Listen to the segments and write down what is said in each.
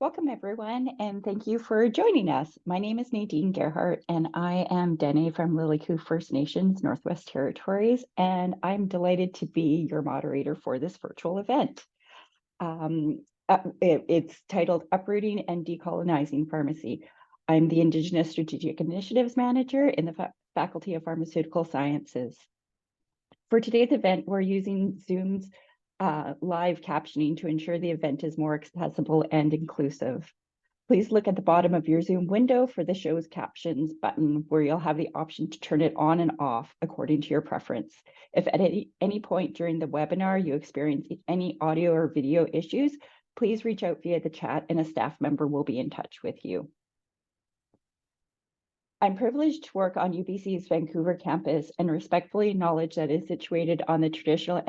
Welcome, everyone, and thank you for joining us. My name is Nadine Gerhart, and I am Dene from Liliku First Nations, Northwest Territories, and I'm delighted to be your moderator for this virtual event. It's titled Uprooting and Decolonizing Pharmacy. I'm the Indigenous Strategic Initiatives Manager in the Faculty of Pharmaceutical Sciences. For today's event, we're using Zoom's live captioning to ensure the event is more accessible and inclusive. Please look at the bottom of your Zoom window for the Show's Captions button, where you'll have the option to turn it on and off according to your preference. If at any point during the webinar you experience any audio or video issues, please reach out via the chat and a staff member will be in touch with you. I'm privileged to work on UBC's Vancouver campus and respectfully acknowledge that it is situated on the traditional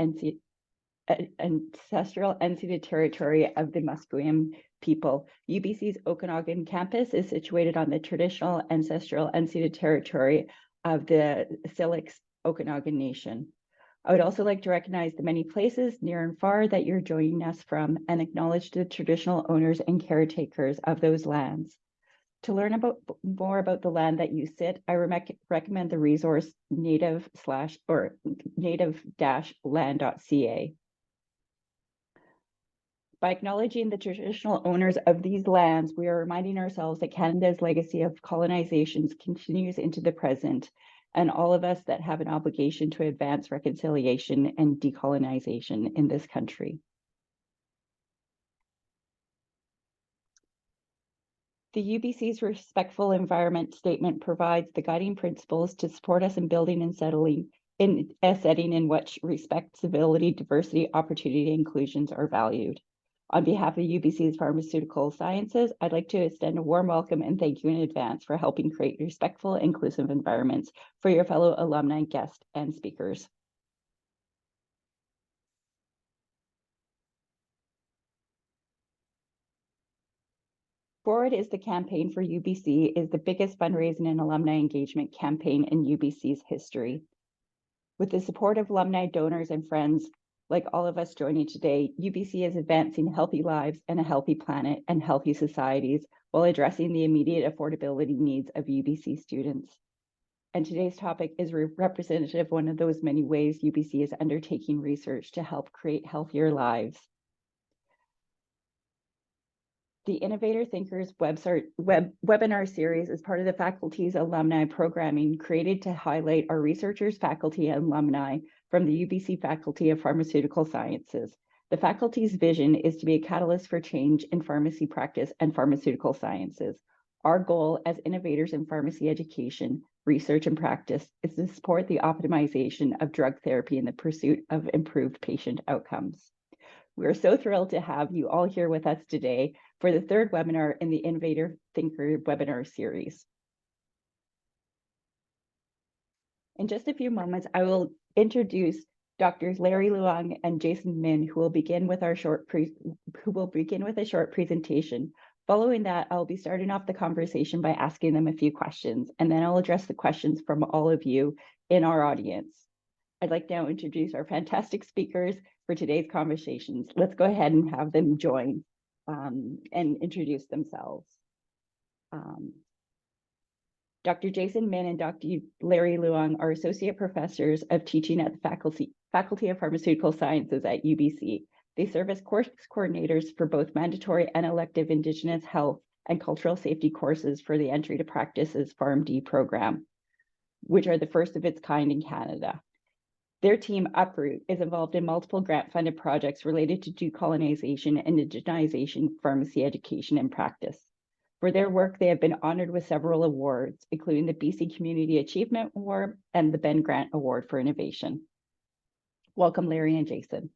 ancestral unceded territory of the Musqueam people. UBC's Okanagan campus is situated on the traditional ancestral unceded territory of the Syilx Okanagan Nation. I would also like to recognize the many places near and far that you're joining us from and acknowledge the traditional owners and caretakers of those lands. To learn more about the land that you sit, I recommend the resource native-land.ca. By acknowledging the traditional owners of these lands, we are reminding ourselves that Canada's legacy of colonization continues into the present, and all of us that have an obligation to advance reconciliation and decolonization in this country. The UBC's Respectful Environment Statement provides the guiding principles to support us in building and settling in a setting in which respect, civility, diversity, opportunity, and inclusions are valued. On behalf of UBC's Pharmaceutical Sciences, I'd like to extend a warm welcome and thank you in advance for helping create respectful, inclusive environments for your fellow alumni, guests, and speakers. Forward is the campaign for UBC is the biggest fundraising and alumni engagement campaign in UBC's history. With the support of alumni, donors, and friends, like all of us joining today, UBC is advancing healthy lives and a healthy planet and healthy societies while addressing the immediate affordability needs of UBC students. And today's topic is representative of one of those many ways UBC is undertaking research to help create healthier lives. The Innovator Thinkers webinar series is part of the faculty's alumni programming created to highlight our researchers, faculty, and alumni from the UBC Faculty of Pharmaceutical Sciences. The faculty's vision is to be a catalyst for change in pharmacy practice and pharmaceutical sciences. Our goal as innovators in pharmacy education, research, and practice is to support the optimization of drug therapy in the pursuit of improved patient outcomes. We are so thrilled to have you all here with us today for the third webinar in the Innovator Thinker webinar series. In just a few moments, I will introduce Drs. Larry Luong and Jason Min, who will begin with a short presentation. Following that, I'll be starting off the conversation by asking them a few questions, and then I'll address the questions from all of you in our audience. I'd like to now introduce our fantastic speakers for today's conversations. Let's go ahead and have them join and introduce themselves. Dr. Jason Min and Dr. Larry Luong are associate professors of teaching at the Faculty of Pharmaceutical Sciences at UBC. They serve as course coordinators for both mandatory and elective Indigenous health and cultural safety courses for the Entry to Practice's PharmD program, which are the first of its kind in Canada. Their team, Uproot, is involved in multiple grant-funded projects related to decolonization and indigenization pharmacy education and practice. For their work, they have been honored with several awards, including the BC Community Achievement Award and the Ben Grant Award for Innovation. Welcome, Larry and Jason.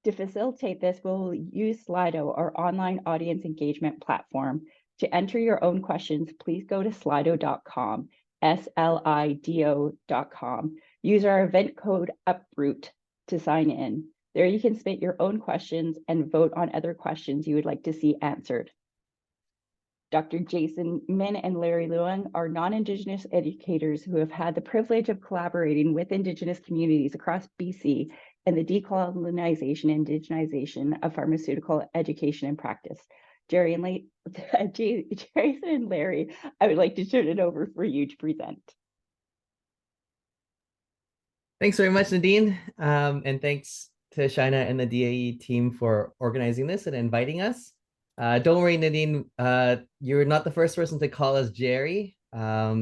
To facilitate this, we'll use Slido, our online audience engagement platform. To enter your own questions, please go to slido.com, slido.com. Use our event code UPROOT to sign in. There you can submit your own questions and vote on other questions you would like to see answered. Dr. Jason Min and Larry Luong are non-Indigenous educators who have had the privilege of collaborating with Indigenous communities across BC in the decolonization and indigenization of pharmaceutical education and practice. Jason and Larry, I would like to turn it over for you to present. Thanks very much, Nadine. And thanks to Shaina and the DAE team for organizing this and inviting us. Don't worry, Nadine, you're not the first person to call us Jerry. Yeah,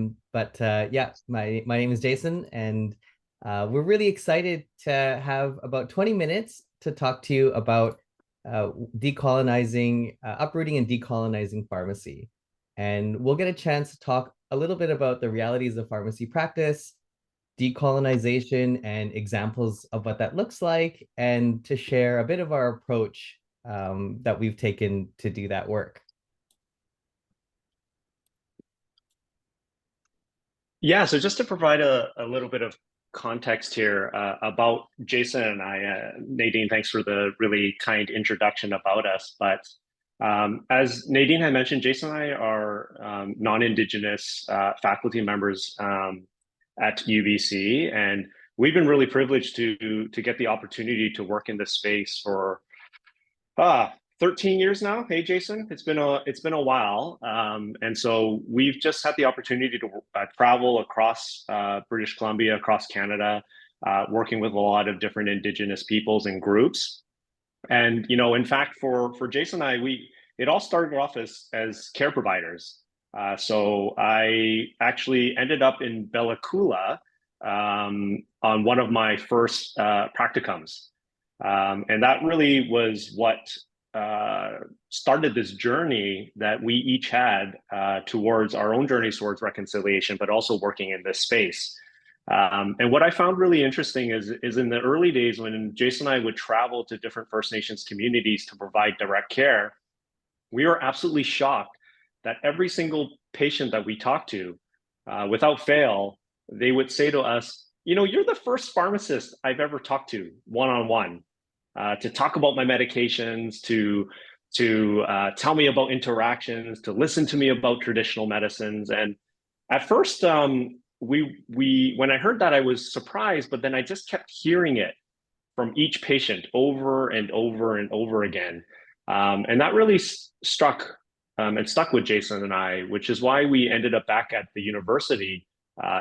my name is Jason, and we're really excited to have about 20 minutes to talk to you about decolonizing, uprooting and decolonizing pharmacy. And we'll get a chance to talk a little bit about the realities of pharmacy practice, decolonization, and examples of what that looks like, and to share a bit of our approach that we've taken to do that work. Yeah, so just to provide a little bit of context here about Jason and I, Nadine, thanks for the really kind introduction about us. But as Nadine had mentioned, Jason and I are non-Indigenous faculty members at UBC, and we've been really privileged to get the opportunity to work in this space for 13 years now. Hey, Jason, it's been a while, and so we've just had the opportunity to travel across British Columbia, across Canada, working with a lot of different Indigenous peoples and groups. And in fact, for Jason and I, it all started off as care providers. So I actually ended up in Bella Coola on one of my first practicums. And that really was what started this journey that we each had towards our own journeys towards reconciliation, but also working in this space. And what I found really interesting is in the early days when Jason and I would travel to different First Nations communities to provide direct care, we were absolutely shocked that every single patient that we talked to, without fail, they would say to us, you're the first pharmacist I've ever talked to one-on-one to talk about my medications, to tell me about interactions, to listen to me about traditional medicines. And at first, when I heard that, I was surprised, but then I just kept hearing it from each patient over and over and over again. And that really struck and stuck with Jason and I, which is why we ended up back at the university.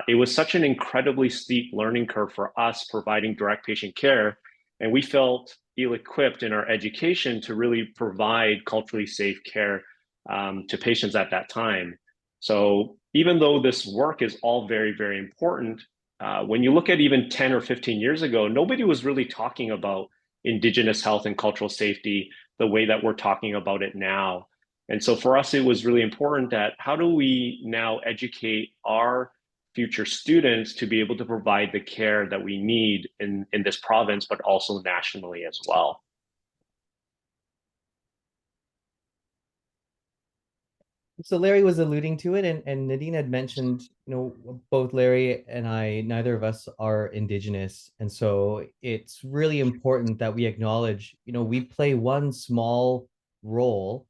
It was such an incredibly steep learning curve for us providing direct patient care. And we felt ill-equipped in our education to really provide culturally safe care to patients at that time. So even though this work is all very, very important, when you look at even 10 or 15 years ago, nobody was really talking about Indigenous health and cultural safety the way that we're talking about it now. And so for us, it was really important that how do we now educate our future students to be able to provide the care that we need in this province, but also nationally as well. So Larry was alluding to it, and Nadine had mentioned, both Larry and I, neither of us are Indigenous. And so it's really important that we acknowledge, we play one small role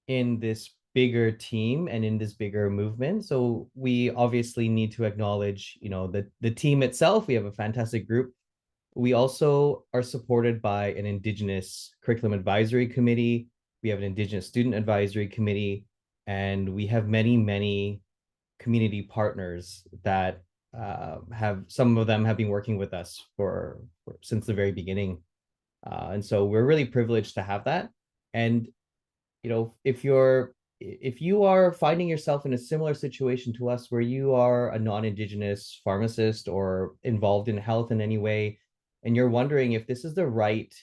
in this bigger team and in this bigger movement. So we obviously need to acknowledge, the team itself. We have a fantastic group. We also are supported by an Indigenous curriculum advisory committee. We have an Indigenous student advisory committee, and we have many, many community partners that some of them have been working with us since the very beginning. And so we're really privileged to have that. And if you are finding yourself in a similar situation to us where you are a non-Indigenous pharmacist or involved in health in any way, and you're wondering if this is the right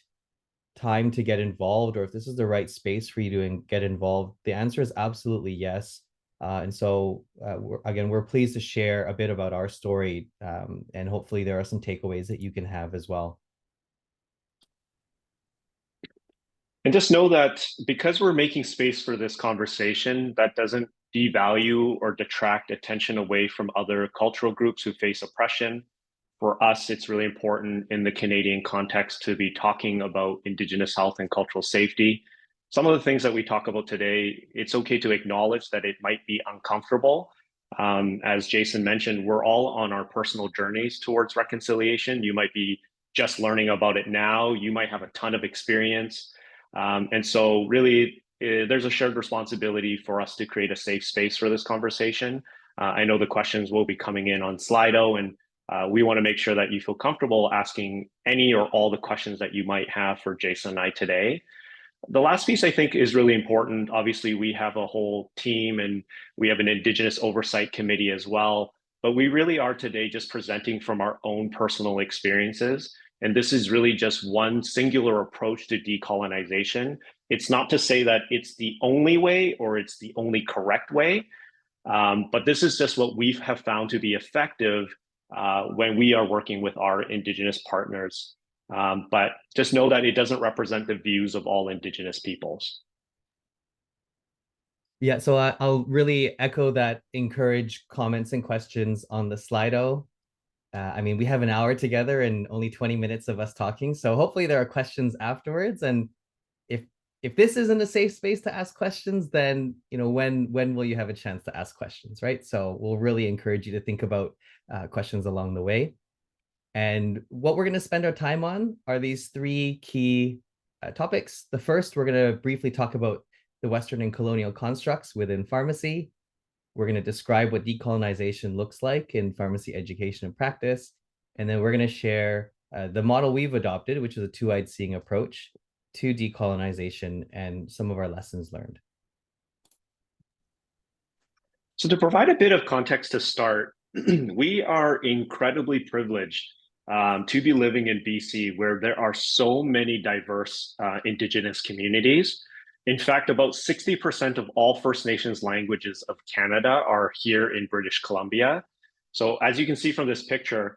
time to get involved or if this is the right space for you to get involved, the answer is absolutely yes. And so we're pleased to share a bit about our story, and hopefully there are some takeaways that you can have as well. And just know that because we're making space for this conversation, that doesn't devalue or detract attention away from other cultural groups who face oppression. For us, it's really important in the Canadian context to be talking about Indigenous health and cultural safety. some of the things that we talk about today, it's okay to acknowledge that it might be uncomfortable. As Jason mentioned, we're all on our personal journeys towards reconciliation. You might be just learning about it now. You might have a ton of experience. And so really, there's a shared responsibility for us to create a safe space for this conversation. I know the questions will be coming in on Slido, and we want to make sure that you feel comfortable asking any or all the questions that you might have for Jason and I today. The last piece I think is really important. Obviously, we have a whole team and we have an Indigenous Oversight Committee as well, but we really are today just presenting from our own personal experiences. And this is really just one singular approach to decolonization. It's not to say that it's the only way or it's the only correct way, but this is just what we have found to be effective when we are working with our Indigenous partners. But just know that it doesn't represent the views of all Indigenous peoples. Yeah, so I'll really echo that, encourage comments and questions on the Slido. I mean, we have an hour together and only 20 minutes of us talking. So hopefully there are questions afterwards. And if this isn't a safe space to ask questions, then when will you have a chance to ask questions, right? So we'll really encourage you to think about questions along the way. And what we're going to spend our time on are these three key topics. The first, we're going to briefly talk about the Western and colonial constructs within pharmacy. We're going to describe what decolonization looks like in pharmacy education and practice. And then we're going to share the model we've adopted, which is a two-eyed seeing approach to decolonization and some of our lessons learned. So to provide a bit of context to start, we are incredibly privileged to be living in BC, where there are so many diverse Indigenous communities. In fact, about 60% of all First Nations languages of Canada are here in British Columbia. So as you can see from this picture,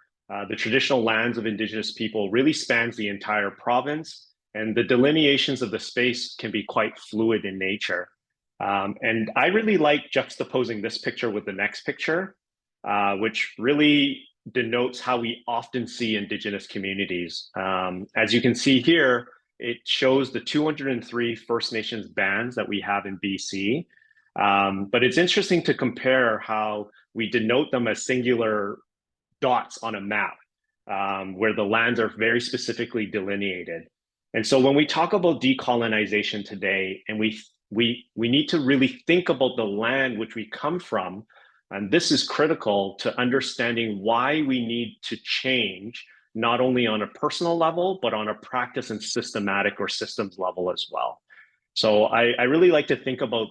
the traditional lands of Indigenous people really spans the entire province, and the delineations of the space can be quite fluid in nature. And I really like juxtaposing this picture with the next picture, which really denotes how we often see Indigenous communities. As you can see here, it shows the 203 First Nations bands that we have in BC. But it's interesting to compare how we denote them as singular dots on a map, where the lands are very specifically delineated. And so when we talk about decolonization today, and we need to really think about the land which we come from, and this is critical to understanding why we need to change, not only on a personal level, but on a practice and systematic or systems level as well. So I really like to think about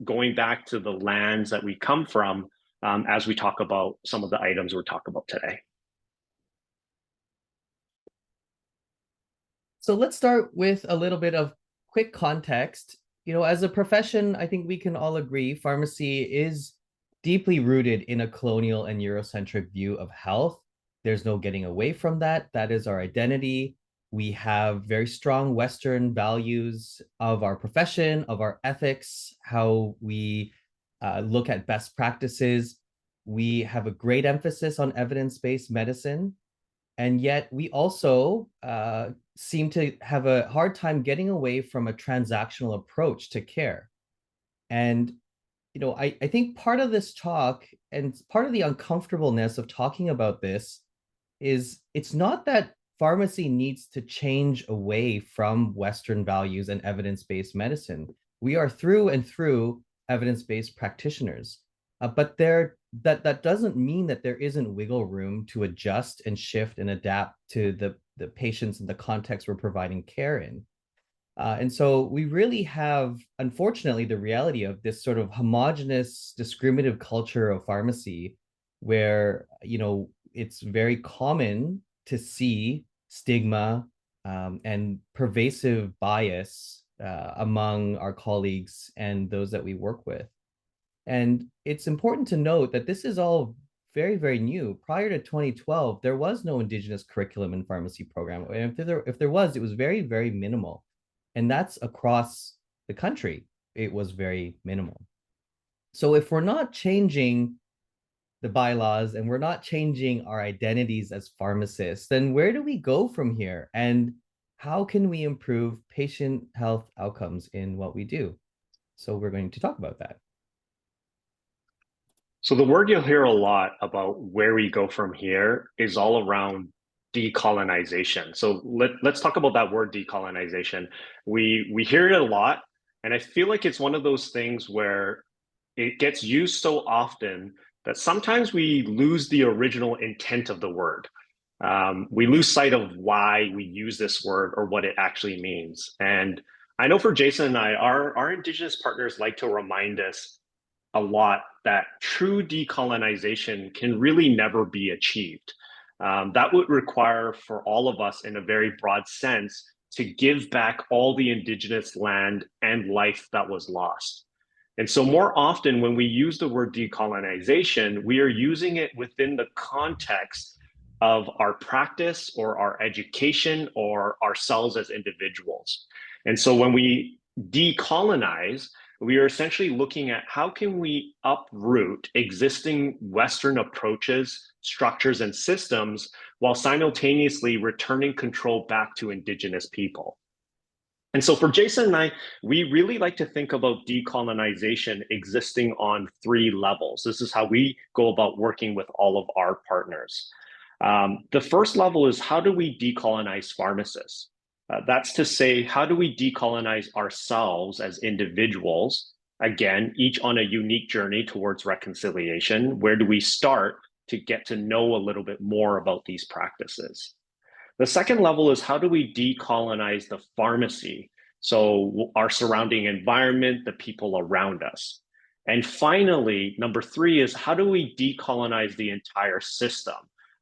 going back to the lands that we come from as we talk about some of the items we're talking about today. So let's start with a little bit of quick context. As a profession, I think we can all agree pharmacy is deeply rooted in a colonial and Eurocentric view of health. There's no getting away from that. That is our identity. We have very strong Western values of our profession, of our ethics, how we look at best practices. We have a great emphasis on evidence-based medicine. And yet we also seem to have a hard time getting away from a transactional approach to care. And I think part of this talk and part of the uncomfortableness of talking about this is it's not that pharmacy needs to change away from Western values and evidence-based medicine. We are through and through evidence-based practitioners, but that doesn't mean that there isn't wiggle room to adjust and shift and adapt to the patients and the context we're providing care in. And so we really have, unfortunately, the reality of this sort of homogenous, discriminative culture of pharmacy where, it's very common to see stigma and pervasive bias among our colleagues and those that we work with. And it's important to note that this is all very, very new. Prior to 2012, there was no Indigenous curriculum in pharmacy program. And if there was, it was very, very minimal. And that's across the country. It was very minimal. So if we're not changing the bylaws and we're not changing our identities as pharmacists, then where do we go from here? And how can we improve patient health outcomes in what we do? So we're going to talk about that. So the word you'll hear a lot about where we go from here is all around decolonization. So let's talk about that word decolonization. We hear it a lot, and I feel like it's one of those things where it gets used so often that sometimes we lose the original intent of the word. We lose sight of why we use this word or what it actually means. And I know for Jason and I, our Indigenous partners like to remind us a lot that true decolonization can really never be achieved. That would require for all of us, in a very broad sense, to give back all the Indigenous land and life that was lost. And so, more often, when we use the word decolonization, we are using it within the context of our practice or our education or ourselves as individuals. And so, when we decolonize, we are essentially looking at how can we uproot existing Western approaches, structures, and systems while simultaneously returning control back to Indigenous people. And so for Jason and I, we really like to think about decolonization existing on three levels. This is how we go about working with all of our partners. The first level is, how do we decolonize pharmacists? That's to say, how do we decolonize ourselves as individuals? Again, each on a unique journey towards reconciliation. Where do we start to get to know a little bit more about these practices? The second level is, how do we decolonize the pharmacy? So our surrounding environment, the people around us. And finally, number three is, how do we decolonize the entire system?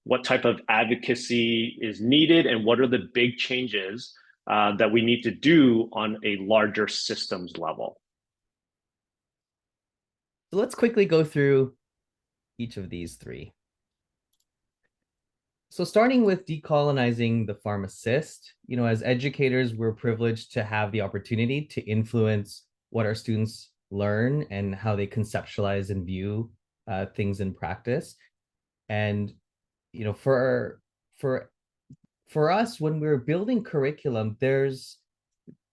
What type of advocacy is needed, and what are the big changes that we need to do on a larger systems level? So let's quickly go through each of these three. So starting with decolonizing the pharmacist, as educators, we're privileged to have the opportunity to influence what our students learn and how they conceptualize and view things in practice. And for us, when we're building curriculum, there's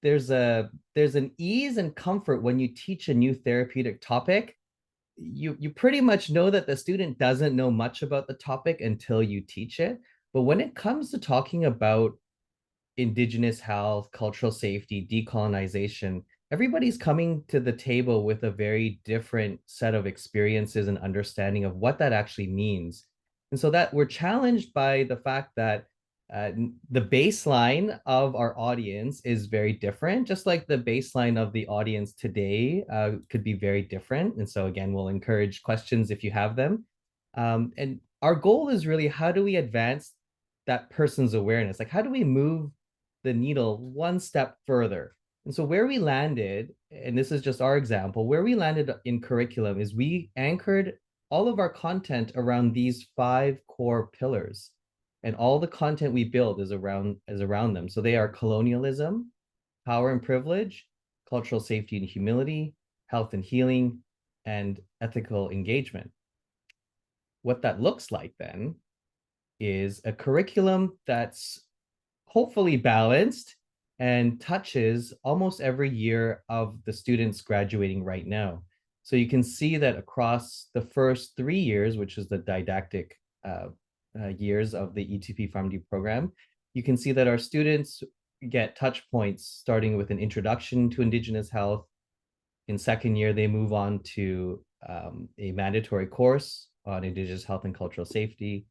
an ease and comfort when you teach a new therapeutic topic. You pretty much know that the student doesn't know much about the topic until you teach it. But when it comes to talking about Indigenous health, cultural safety, decolonization, everybody's coming to the table with a very different set of experiences and understanding of what that actually means. And so that we're challenged by the fact that the baseline of our audience is very different, just like the baseline of the audience today could be very different. And so again, we'll encourage questions if you have them. And our goal is really, how do we advance that person's awareness? Like, how do we move the needle one step further? And so where we landed, and this is just our example, where we landed in curriculum is we anchored all of our content around these 5 core pillars. And all the content we build is around them. So they are colonialism, power and privilege, cultural safety and humility, health and healing, and ethical engagement. What that looks like then is a curriculum that's hopefully balanced and touches almost every year of the students graduating right now. So you can see that across the first 3 years, which is the didactic years of the ETP PharmD program, you can see that our students get touch points starting with an introduction to Indigenous health. In second year, they move on to a mandatory course on Indigenous health and cultural safety.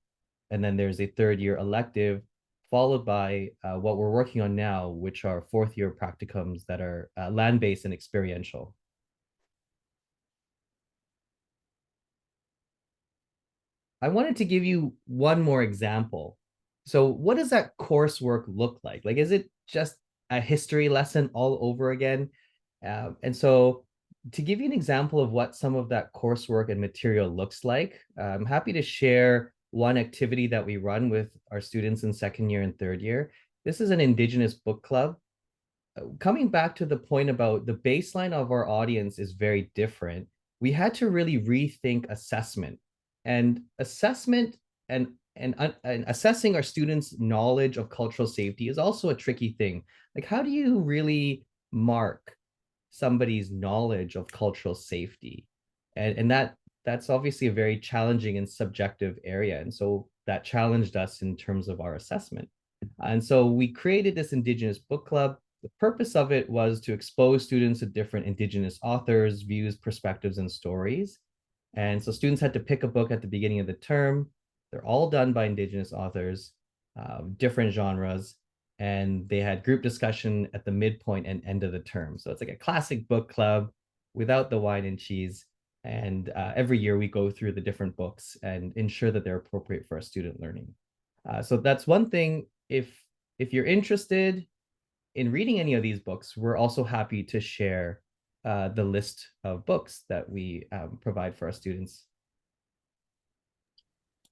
And then there's a third year elective, followed by what we're working on now, which are fourth year practicums that are land-based and experiential. I wanted to give you one more example. So what does that coursework look like? Like, is it just a history lesson all over again? And so to give you an example of what some of that coursework and material looks like, I'm happy to share one activity that we run with our students in second year and third year. This is an Indigenous book club. Coming back to the point about the baseline of our audience is very different, we had to really rethink assessment. And assessment and and assessing our students' knowledge of cultural safety is also a tricky thing. Like, how do you really mark somebody's knowledge of cultural safety? And that's obviously a very challenging and subjective area. And so that challenged us in terms of our assessment. And so we created this Indigenous book club. The purpose of it was to expose students to different Indigenous authors, views, perspectives, and stories. And so students had to pick a book at the beginning of the term. They're all done by Indigenous authors, different genres, and they had group discussion at the midpoint and end of the term. So it's like a classic book club without the wine and cheese. And every year we go through the different books and ensure that they're appropriate for our student learning. So that's one thing. If you're interested in reading any of these books, we're also happy to share the list of books that we provide for our students.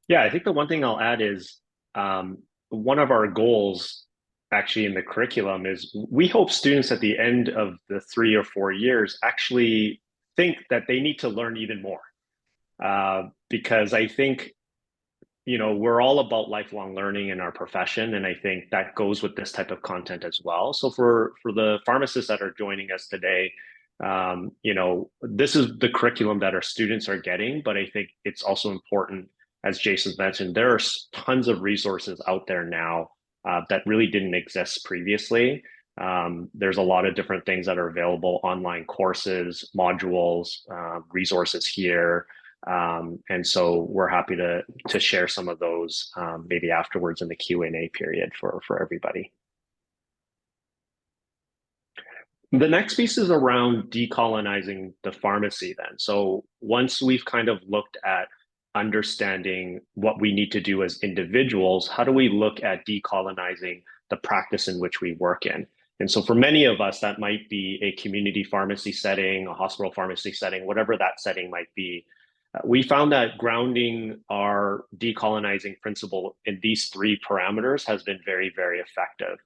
Yeah, I think the one thing I'll add is one of our goals actually in the curriculum is we hope students at the end of the 3 or 4 years actually think that they need to learn even more. Because I think, we're all about lifelong learning in our profession, and I think that goes with this type of content as well. So for the pharmacists that are joining us today, this is the curriculum that our students are getting, but I think it's also important, as Jason mentioned, there are tons of resources out there now that really didn't exist previously. There's a lot of different things that are available, online courses, modules, resources here. And so we're happy to share some of those maybe afterwards in the Q&A period for everybody. The next piece is around decolonizing the pharmacy then. So once we've kind of looked at understanding what we need to do as individuals, how do we look at decolonizing the practice in which we work in? And so for many of us, that might be a community pharmacy setting, a hospital pharmacy setting, whatever that setting might be. We found that grounding our decolonizing principle in these 3 parameters has been very, very effective.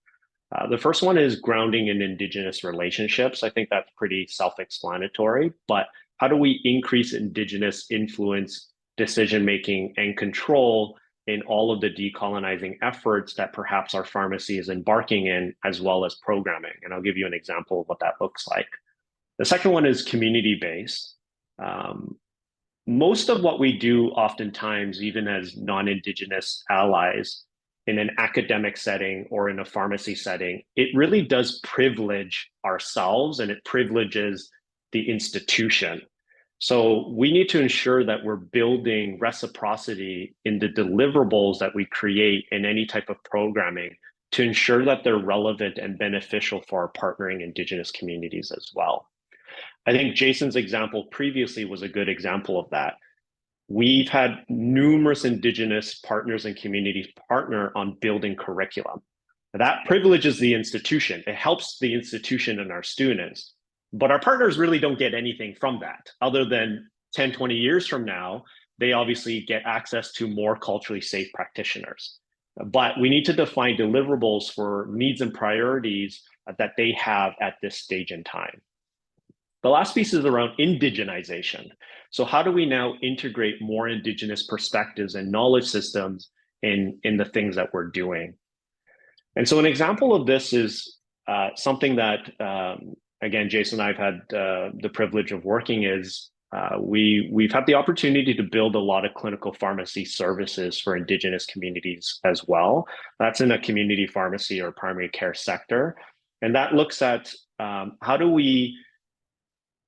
The first one is grounding in Indigenous relationships. I think that's pretty self-explanatory, but how do we increase Indigenous influence, decision-making, and control in all of the decolonizing efforts that perhaps our pharmacy is embarking in, as well as programming? And I'll give you an example of what that looks like. The second one is community-based. Most of what we do oftentimes, even as non-Indigenous allies, in an academic setting or in a pharmacy setting, it really does privilege ourselves and it privileges the institution. So we need to ensure that we're building reciprocity in the deliverables that we create in any type of programming to ensure that they're relevant and beneficial for our partnering Indigenous communities as well. I think Jason's example previously was a good example of that. We've had numerous Indigenous partners and communities partner on building curriculum. That privileges the institution. It helps the institution and our students. But our partners really don't get anything from that, other than 10, 20 years from now, they obviously get access to more culturally safe practitioners. But we need to define deliverables for needs and priorities that they have at this stage in time. The last piece is around indigenization. So how do we now integrate more Indigenous perspectives and knowledge systems in the things that we're doing? And so an example of this is something that, again, Jason and I've had the privilege of working is we've had the opportunity to build a lot of clinical pharmacy services for Indigenous communities as well. That's in a community pharmacy or primary care sector. And that looks at how do we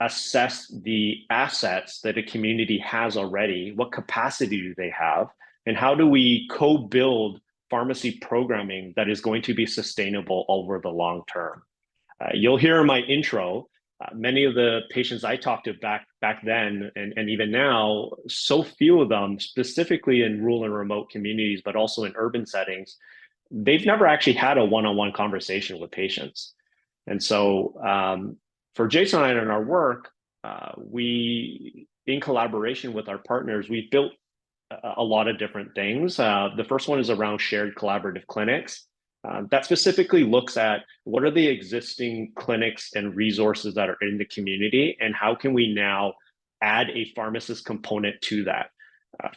assess the assets that a community has already, what capacity do they have, and how do we co-build pharmacy programming that is going to be sustainable over the long term. You'll hear in my intro, many of the patients I talked to back then and even now, so few of them, specifically in rural and remote communities, but also in urban settings, they've never actually had a one-on-one conversation with patients. And so for Jason and I in our work, we, in collaboration with our partners, we've built a lot of different things. The first one is around shared collaborative clinics. That specifically looks at what are the existing clinics and resources that are in the community, and how can we now add a pharmacist component to that.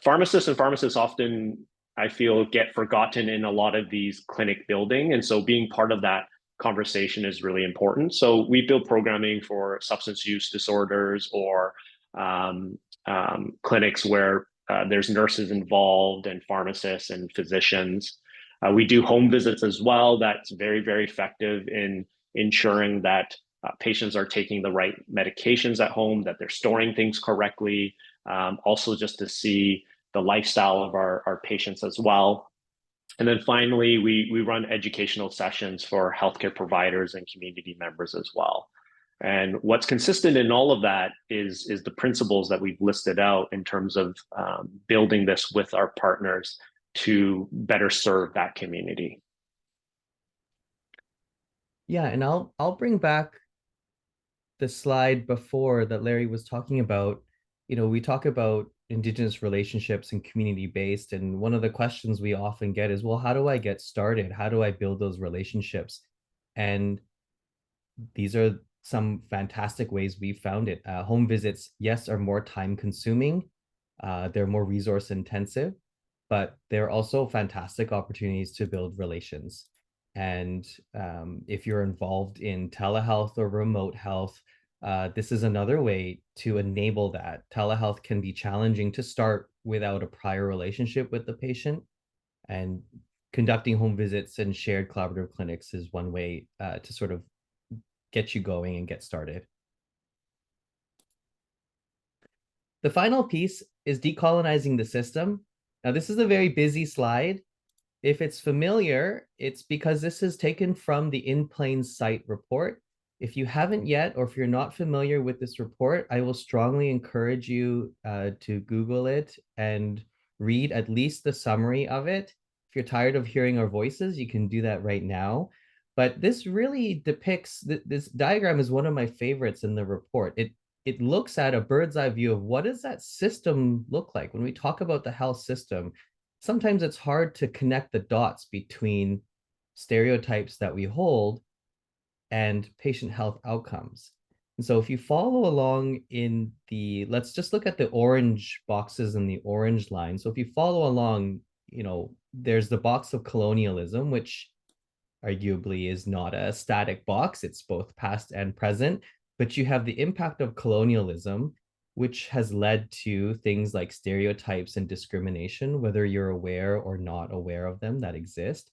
Pharmacists often I feel, get forgotten in a lot of these clinic building. And so being part of that conversation is really important. So we build programming for substance use disorders or clinics where there's nurses involved and pharmacists and physicians. We do home visits as well. That's very, very effective in ensuring that patients are taking the right medications at home, that they're storing things correctly. Also, just to see the lifestyle of our patients as well. And then finally, we run educational sessions for healthcare providers and community members as well. And what's consistent in all of that is the principles that we've listed out in terms of building this with our partners to better serve that community. Yeah, and I'll bring back the slide before that Larry was talking about. You know, we talk about Indigenous relationships and community-based, and one of the questions we often get is, well, how do I get started? How do I build those relationships? And these are some fantastic ways we found it. Home visits, yes, are more time consuming. They're more resource intensive, but they're also fantastic opportunities to build relations. And if you're involved in telehealth or remote health, this is another way to enable that. Telehealth can be challenging to start without a prior relationship with the patient. And conducting home visits and shared collaborative clinics is one way to sort of get you going and get started. The final piece is decolonizing the system. Now, this is a very busy slide. If it's familiar, it's because this is taken from the In Plain Sight report. If you haven't yet, or if you're not familiar with this report, I will strongly encourage you to Google it and read at least the summary of it. If you're tired of hearing our voices, you can do that right now. But this really depicts, this diagram is one of my favorites in the report. It looks at a bird's eye view of what does that system look like. When we talk about the health system, sometimes it's hard to connect the dots between stereotypes that we hold and patient health outcomes. And so if you follow along in the, let's just look at the orange boxes and the orange line. So if you follow along, you know, there's the box of colonialism, which arguably is not a static box. It's both past and present, but you have the impact of colonialism, which has led to things like stereotypes and discrimination, whether you're aware or not aware of them, that exist.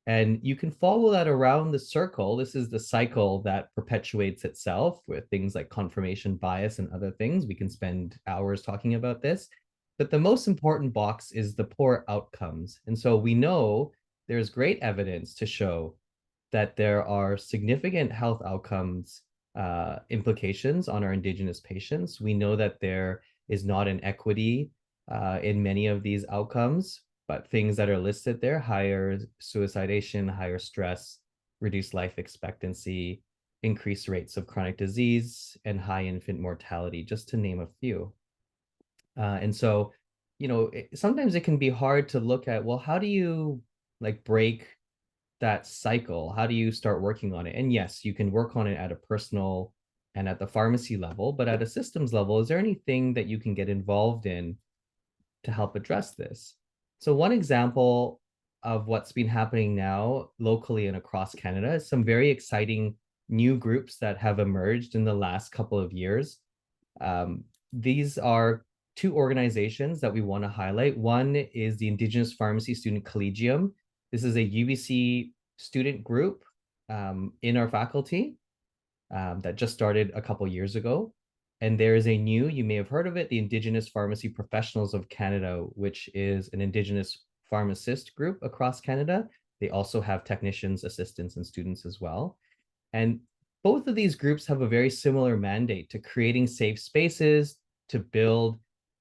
And you can follow that around the circle. This is the cycle that perpetuates itself with things like confirmation bias and other things. We can spend hours talking about this. But the most important box is the poor outcomes. And so we know there's great evidence to show that there are significant health outcomes implications on our Indigenous patients. We know that there is not an equity in many of these outcomes, but things that are listed there: higher suicidation, higher stress, reduced life expectancy, increased rates of chronic disease, and high infant mortality, just to name a few. And so, you know, sometimes it can be hard to look at, well, how do you like break that cycle? How do you start working on it? And yes, you can work on it at a personal and at the pharmacy level, but at a systems level, is there anything that you can get involved in to help address this? So one example of what's been happening now locally and across Canada is some very exciting new groups that have emerged in the last couple of years. These are two organizations that we want to highlight. One is the Indigenous Pharmacy Student Collegium. This is a UBC student group in our faculty that just started a couple years ago. And there is a new, you may have heard of it, the Indigenous Pharmacy Professionals of Canada, which is an Indigenous pharmacist group across Canada. They also have technicians, assistants, and students as well. And both of these groups have a very similar mandate to creating safe spaces, to build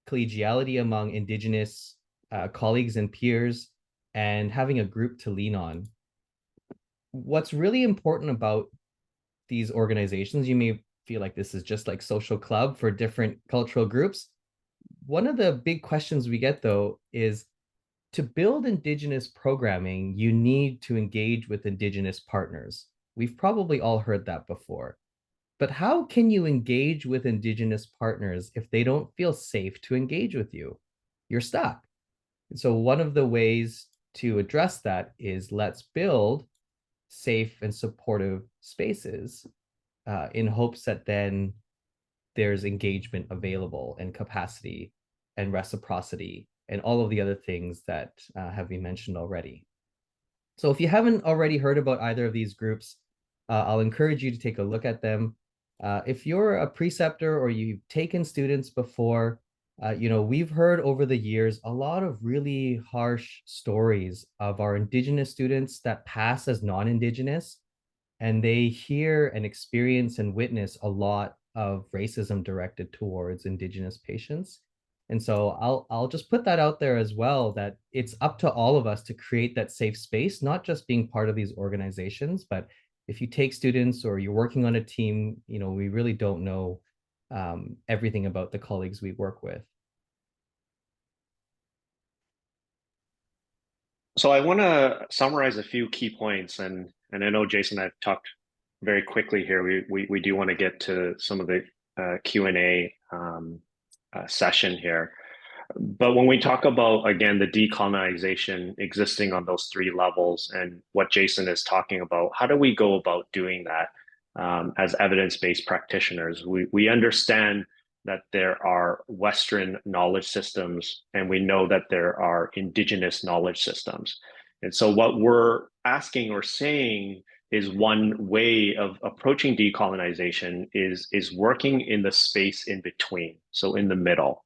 collegiality among Indigenous colleagues and peers, and having a group to lean on. What's really important about these organizations, you may feel like this is just like social club for different cultural groups. One of the big questions we get, though, is to build Indigenous programming, you need to engage with Indigenous partners. We've probably all heard that before. But how can you engage with Indigenous partners if they don't feel safe to engage with you? You're stuck. So one of the ways to address that is let's build safe and supportive spaces in hopes that then there's engagement available and capacity and reciprocity and all of the other things that have been mentioned already. So if you haven't already heard about either of these groups, I'll encourage you to take a look at them. If you're a preceptor or you've taken students before, we've heard over the years a lot of really harsh stories of our Indigenous students that pass as non-Indigenous, and they hear and experience and witness a lot of racism directed towards Indigenous patients. And so I'll just put that out there as well, that it's up to all of us to create that safe space, not just being part of these organizations, but if you take students or you're working on a team, we really don't know everything about the colleagues we work with. So I want to summarize a few key points, and I know Jason, I've talked very quickly here. We do want to get to some of the Q&A session here. But when we talk about, again, the decolonization existing on those three levels and what Jason is talking about, how do we go about doing that as evidence-based practitioners? We understand that there are Western knowledge systems, and we know that there are Indigenous knowledge systems. And so what we're asking or saying is one way of approaching decolonization is working in the space in between, so in the middle.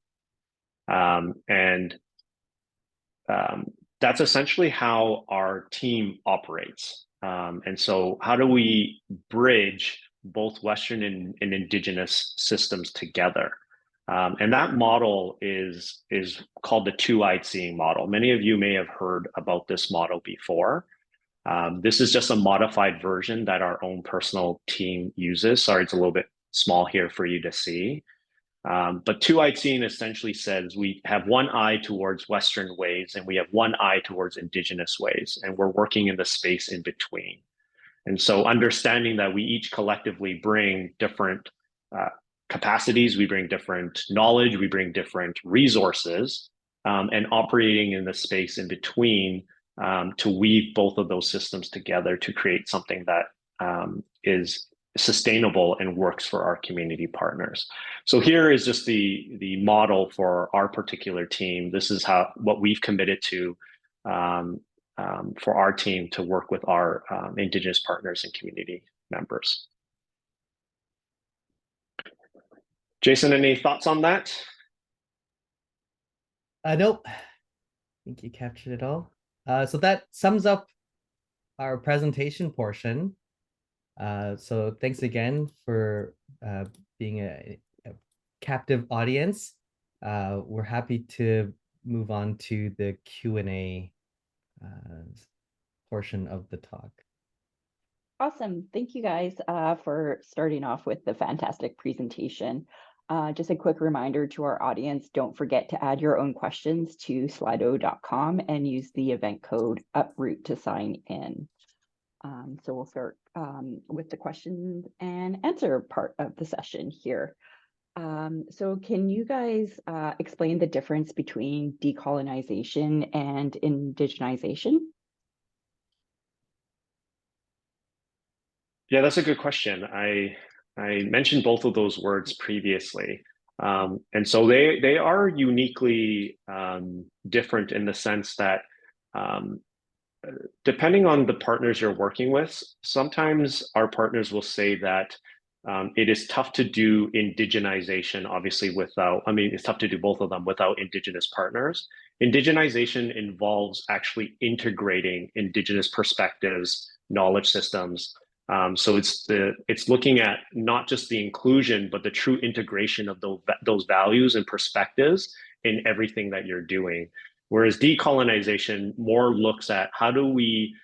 That's essentially how our team operates. And so how do we bridge both Western and Indigenous systems together? And that model is called the two-eyed seeing model. Many of you may have heard about this model before. This is just a modified version that our own personal team uses. Sorry, it's a little bit small here for you to see. But two-eyed seeing essentially says we have one eye towards Western ways and we have one eye towards Indigenous ways, and we're working in the space in between. And so understanding that we each collectively bring different capacities, we bring different knowledge, we bring different resources, and operating in the space in between to weave both of those systems together to create something that is sustainable and works for our community partners. So here is just the model for our particular team. This is what we've committed to for our team to work with our Indigenous partners and community members. Jason, any thoughts on that? Nope. I think you captured it all. So that sums up our presentation portion. So thanks again for being a captive audience. We're happy to move on to the Q&A portion of the talk. Awesome. Thank you guys for starting off with the fantastic presentation. Just a quick reminder to our audience, don't forget to add your own questions to slido.com and use the event code UPROOT to sign in. So we'll start with the question and answer part of the session here. So can you guys explain the difference between decolonization and indigenization? Yeah, that's a good question. I mentioned both of those words previously. And so they are uniquely different in the sense that depending on the partners you're working with, sometimes our partners will say that it is tough to do indigenization, obviously, it's tough to do both of them without Indigenous partners. Indigenization involves actually integrating Indigenous perspectives, knowledge systems. So it's looking at not just the inclusion, but the true integration of those values and perspectives in everything that you're doing. Whereas decolonization more looks at how do we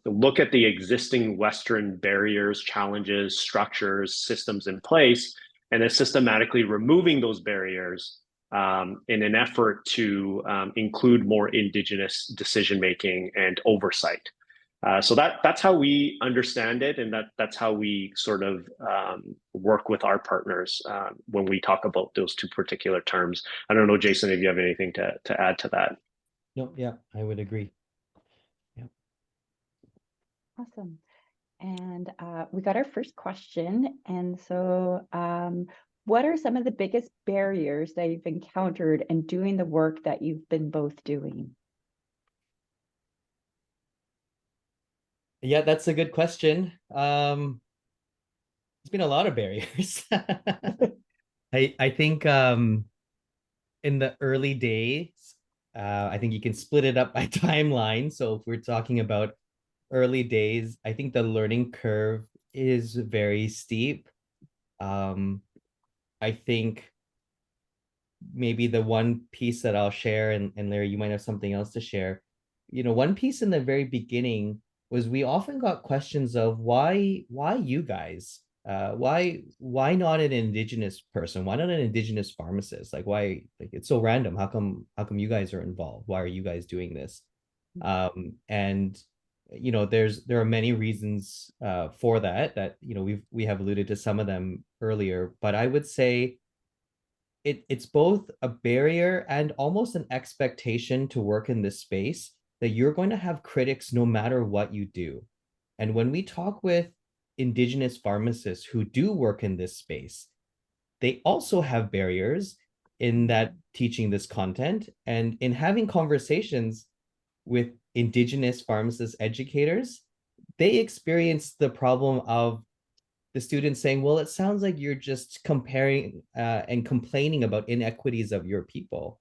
look at the existing Western barriers, challenges, structures, systems in place, and then systematically removing those barriers in an effort to include more Indigenous decision-making and oversight. So that's how we understand it, and that's how we sort of work with our partners when we talk about those two particular terms. I don't know, Jason, if you have anything to add to that. No, yeah, I would agree. Yeah. Awesome. And we got our first question. And so what are some of the biggest barriers that you've encountered in doing the work that you've been both doing? Yeah, that's a good question. There's been a lot of barriers. I think in the early days, I think you can split it up by timeline. So if we're talking about early days, I think the learning curve is very steep. Um, I think maybe the one piece that I'll share, and Larry, you might have something else to share. One piece in the very beginning was we often got questions of why you guys? Why not an indigenous person? Why not an indigenous pharmacist? Like why like it's so random. How come you guys are involved? Why are you guys doing this? And there are many reasons for that we have alluded to some of them earlier, but I would say it's both a barrier and almost an expectation to work in this space that you're going to have critics no matter what you do. And when we talk with indigenous pharmacists who do work in this space, they also have barriers in that teaching this content and in having conversations with indigenous pharmacist educators. They experience the problem of the students saying, well, it sounds like you're just comparing and complaining about inequities of your people.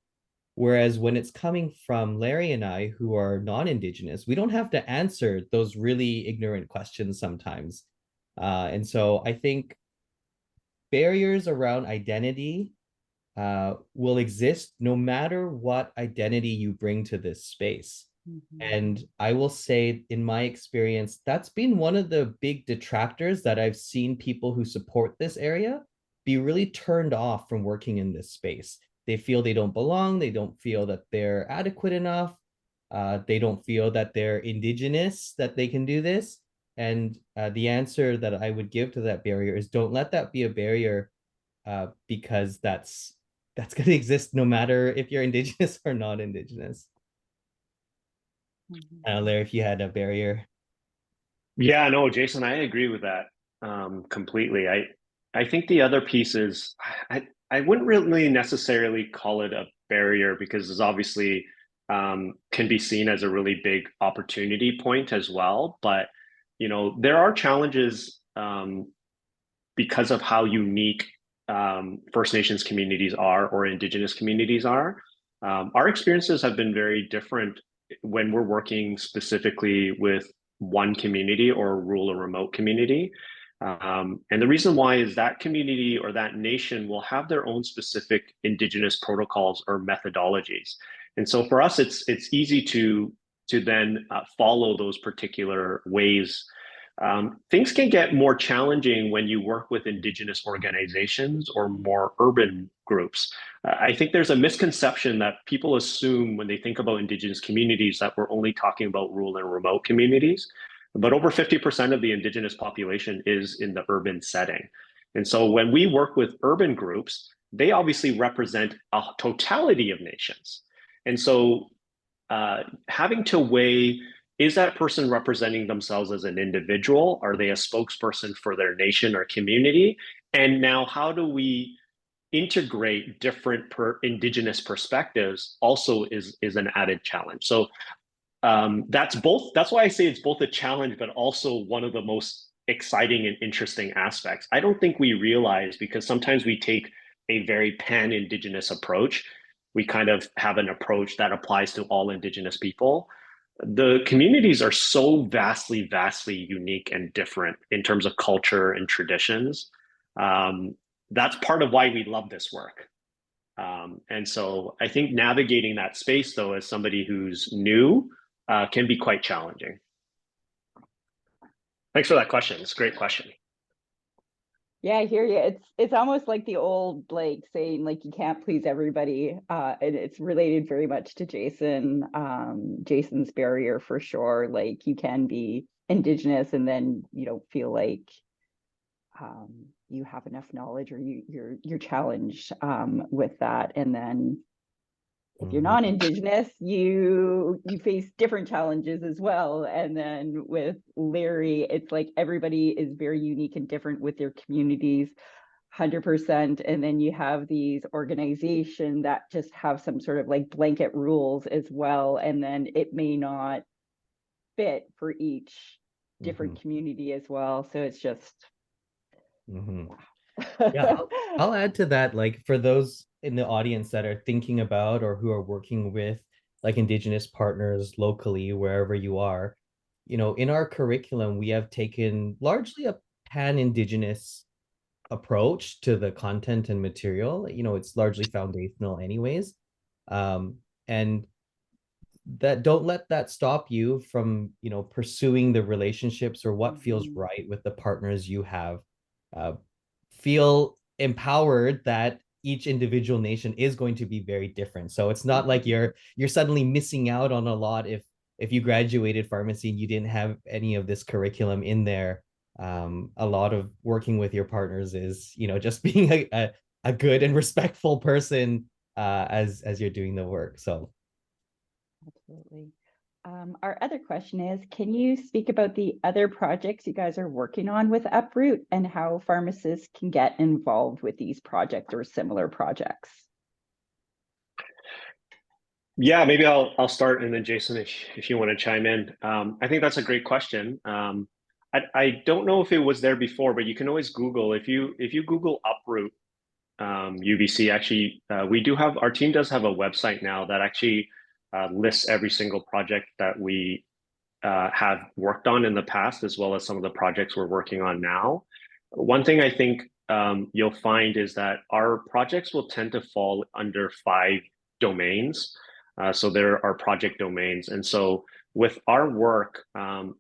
Whereas when it's coming from Larry and I, who are non-Indigenous, we don't have to answer those really ignorant questions sometimes. And so I think barriers around identity will exist no matter what identity you bring to this space. And I will say, in my experience, that's been one of the big detractors that I've seen people who support this area be really turned off from working in this space. They feel they don't belong. They don't feel that they're adequate enough. They don't feel that they're indigenous, that they can do this. And the answer that I would give to that barrier is don't let that be a barrier because that's going to exist no matter if you're indigenous or not indigenous. Larry, if you had a barrier. Yeah, no, Jason, I agree with that completely. I think the other piece is I wouldn't really necessarily call it a barrier because it's obviously can be seen as a really big opportunity point as well. But there are challenges because of how unique First Nations communities are or Indigenous communities are. Our experiences have been very different when we're working specifically with one community or a rural or remote community. And the reason why is that community or that nation will have their own specific Indigenous protocols or methodologies. And so for us, it's easy to then follow those particular ways. Things can get more challenging when you work with Indigenous organizations or more urban groups. I think there's a misconception that people assume when they think about Indigenous communities that we're only talking about rural and remote communities, but over 50% of the Indigenous population is in the urban setting. And so when we work with urban groups, they obviously represent a totality of nations. And so having to weigh, is that person representing themselves as an individual? Are they a spokesperson for their nation or community? And now, how do we integrate different indigenous perspectives? Also, is an added challenge. So that's both. That's why I say it's both a challenge, but also one of the most exciting and interesting aspects. I don't think we realize because sometimes we take a very pan-indigenous approach. We kind of have an approach that applies to all indigenous people. The communities are so vastly, vastly unique and different in terms of culture and traditions. Um, that's part of why we love this work. And so I think navigating that space, though, as somebody who's new, can be quite challenging. Thanks for that question. It's a great question. Yeah, I hear you. It's almost like the old like saying like you can't please everybody. And it's related very much to Jason's barrier for sure. Like you can be Indigenous and then you don't feel like you have enough knowledge or you're challenged with that. And then If you're Mhm. non-Indigenous, you face different challenges as well. And then with Larry, it's like everybody is very unique and different with their communities, 100%. And then you have these organizations that just have some sort of like blanket rules as well. And then it may not fit for each Mhm. different community as well. So it's just, Mhm. Yeah, wow. I'll add to that, like for those in the audience that are thinking about or who are working with like Indigenous partners locally, wherever you are, in our curriculum, we have taken largely a pan-Indigenous approach to the content and material. It's largely foundational anyways. And that don't let that stop you from pursuing the relationships or what feels Mhm. right with the partners you have. uh, feel empowered that each individual nation is going to be very different, so it's not like you're suddenly missing out on a lot if you graduated pharmacy and you didn't have any of this curriculum in there. A lot of working with your partners is just being a good and respectful person as you're doing the work. So Absolutely. Our other question is, can you speak about the other projects you guys are working on with Uproot and how pharmacists can get involved with these projects or similar projects? Yeah, maybe I'll start, and then Jason, if you want to chime in. I think that's a great question. I don't know if it was there before, but you can always Google, if you Google Uproot UBC. Actually, we do have, our team does have a website now that actually lists every single project that we have worked on in the past, as well as some of the projects we're working on now. One thing I think you'll find is that our projects will tend to fall under 5 domains. So there are project domains. And so with our work,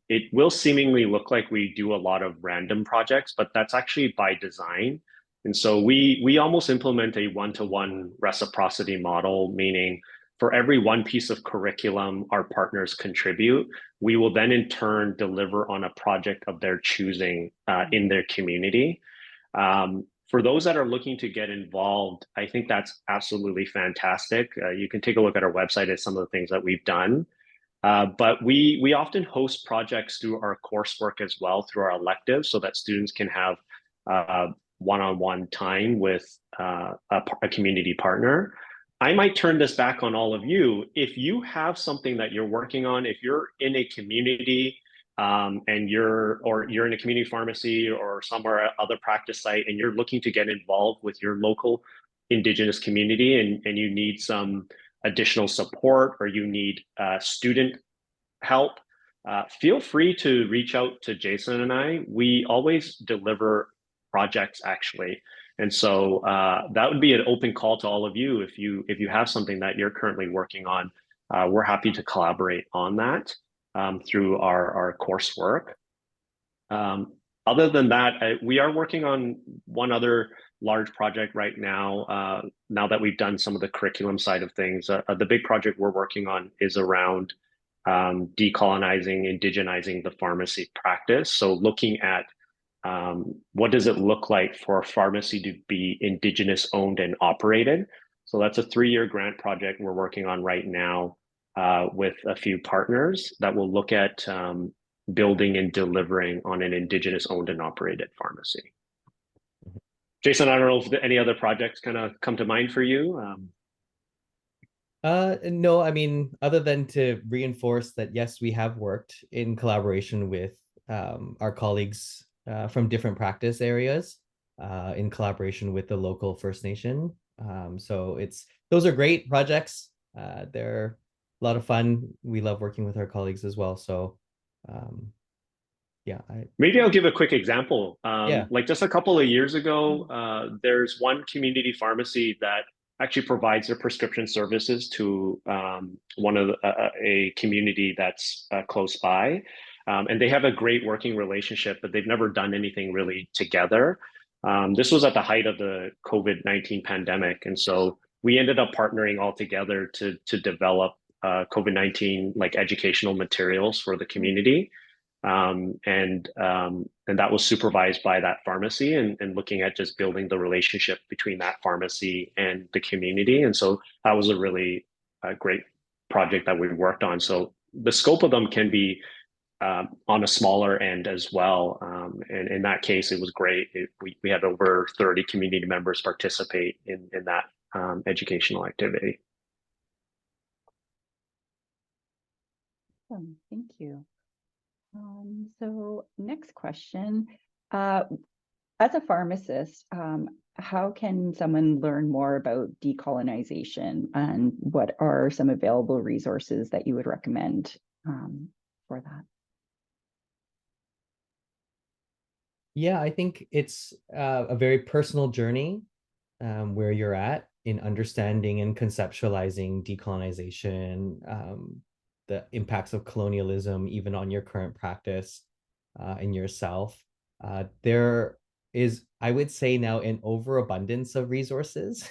it will seemingly look like we do a lot of random projects, but that's actually by design. And so we almost implement a one-to-one reciprocity model, meaning for every one piece of curriculum our partners contribute, we will then in turn deliver on a project of their choosing in their community. For those that are looking to get involved, I think that's absolutely fantastic. You can take a look at our website at some of the things that we've done. But we often host projects through our coursework as well, through our electives, so that students can have one-on-one time with a community partner. I might turn this back on all of you. If you have something that you're working on, if you're in a community and you're in a community pharmacy or somewhere other practice site, and you're looking to get involved with your local Indigenous community, and you need some additional support, or you need student help, feel free to reach out to Jason and I. We always deliver projects actually. And so that would be an open call to all of you. If you have something that you're currently working on, we're happy to collaborate on that through our coursework. Other than that, we are working on one other large project right now. Now that we've done some of the curriculum side of things, the big project we're working on is around decolonizing, indigenizing the pharmacy practice. So looking at what does it look like for a pharmacy to be Indigenous owned and operated. So that's a 3-year grant project we're working on right now with a few partners that will look at building and delivering on an Indigenous owned and operated pharmacy. Jason, I don't know if any other projects kind of come to mind for you. No, I mean, other than to reinforce that, yes, we have worked in collaboration with our colleagues from different practice areas in collaboration with the local First Nation. So those are great projects. They're a lot of fun. We love working with our colleagues as well. So yeah, Maybe I'll give a quick example. Yeah. Like just a couple of years ago, there's one community pharmacy that actually provides their prescription services to one of a community that's close by. And they have a great working relationship, but they've never done anything really together. This was at the height of the COVID-19 pandemic. And so we ended up partnering all together to develop COVID-19 like educational materials for the community. And that was supervised by that pharmacy, and looking at just building the relationship between that pharmacy and the community. And so that was a really a great project that we worked on. So the scope of them can be on a smaller end as well. And in that case, it was great. We had over 30 community members participate in that educational activity. Thank you. So next question. As a pharmacist, how can someone learn more about decolonization, and what are some available resources that you would recommend for that? Yeah, I think it's a very personal journey where you're at in understanding and conceptualizing decolonization, the impacts of colonialism, even on your current practice and yourself. There is, I would say now, an overabundance of resources.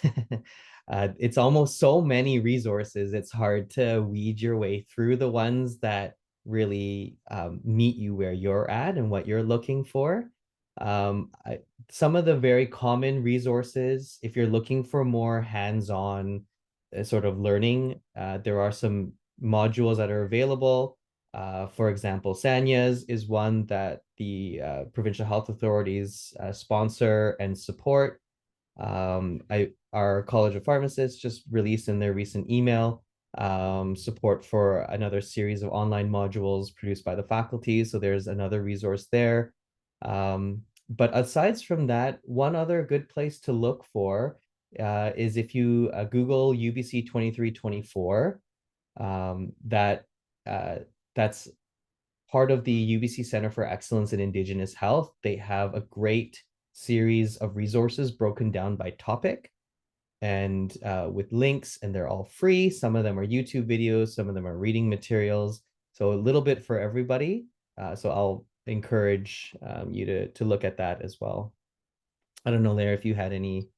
It's almost so many resources, it's hard to weed your way through the ones that really meet you where you're at and what you're looking for. Some of the very common resources, if you're looking for more hands-on sort of learning, there are some modules that are available. For example, Sanya's is one that the provincial health authorities sponsor and support. Our College of Pharmacists just released in their recent email support for another series of online modules produced by the faculty. So there's another resource there. But aside from that, one other good place to look for is if you Google UBC 2324, that's part of the UBC Center for Excellence in Indigenous Health. They have a great series of resources broken down by topic and with links, and they're all free. Some of them are YouTube videos, some of them are reading materials. So a little bit for everybody. So I'll encourage you to look at that as well. I don't know, Larry, if you had any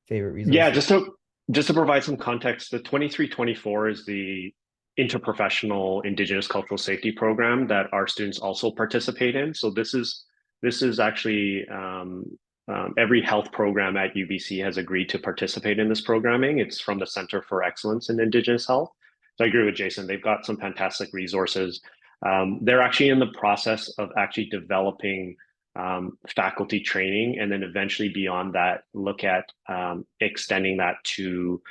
favorite resources. Yeah, just to provide some context, the 2324 is the interprofessional Indigenous cultural safety program that our students also participate in. So this is actually every health program at UBC has agreed to participate in this programming. It's from the Center for Excellence in Indigenous Health. So I agree with Jason. They've got some fantastic resources. They're actually in the process of actually developing faculty training, and then eventually beyond that, look at extending that to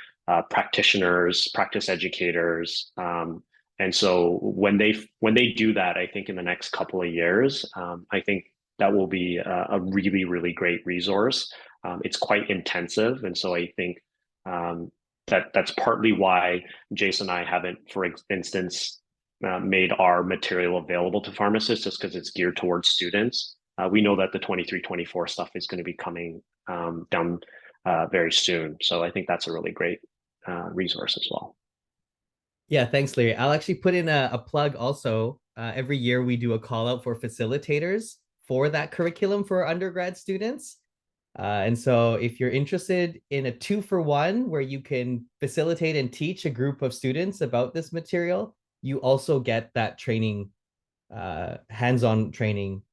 practitioners, practice educators. And so when they do that, I think in the next couple of years, I think that will be a really, really great resource. It's quite intensive. And so I think that's partly why Jason and I haven't, for instance, made our material available to pharmacists, just because it's geared towards students. We know that the 2324 stuff is going to be coming down very soon. So I think that's a really great resource as well. Yeah, thanks, Larry. I'll actually put in a plug also. Every year we do a call out for facilitators for that curriculum for undergrad students. And so if you're interested in a 2-for-1 where you can facilitate and teach a group of students about this material, you also get that training, hands-on training